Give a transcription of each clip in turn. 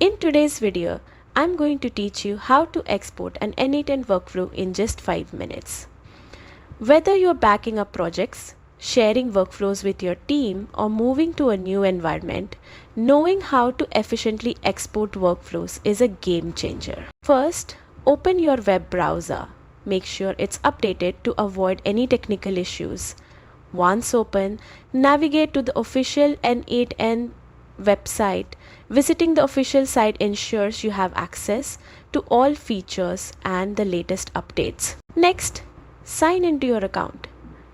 In today's video, I'm going to teach you how to export an N8N workflow in just 5 minutes. Whether you're backing up projects, sharing workflows with your team, or moving to a new environment, knowing how to efficiently export workflows is a game changer. First, open your web browser. Make sure it's updated to avoid any technical issues. Once open, navigate to the official N8N website. Visiting the official site ensures you have access to all features and the latest updates. Next, sign into your account.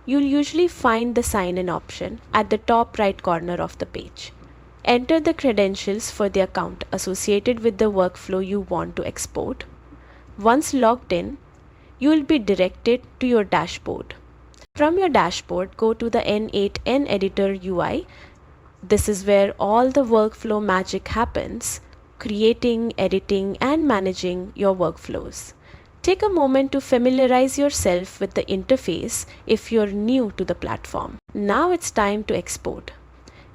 You'll usually find the sign in option at the top right corner of the page. Enter the credentials for the account associated with the workflow you want to export. Once logged in, you will be directed to your dashboard. From your dashboard, go to the N8N editor UI. This is where all the workflow magic happens, creating, editing, and managing your workflows. Take a moment to familiarize yourself with the interface if you're new to the platform. Now it's time to export.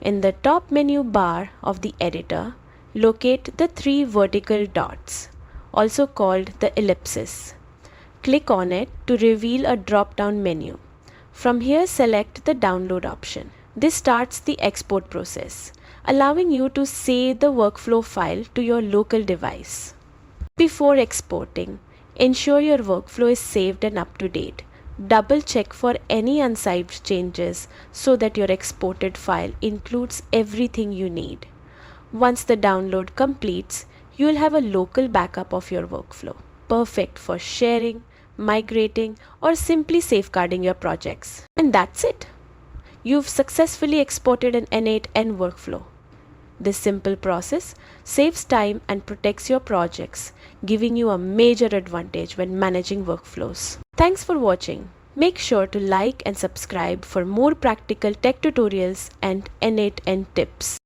In the top menu bar of the editor, locate the 3 vertical dots, also called the ellipsis. Click on it to reveal a drop-down menu. From here, select the download option. This starts the export process, allowing you to save the workflow file to your local device. Before exporting, ensure your workflow is saved and up to date. Double check for any unsaved changes so that your exported file includes everything you need. Once the download completes, you will have a local backup of your workflow, perfect for sharing, migrating, or simply safeguarding your projects. And that's it. You've successfully exported an N8N workflow. This simple process saves time and protects your projects, giving you a major advantage when managing workflows. Thanks for watching. Make sure to like and subscribe for more practical tech tutorials and N8N tips.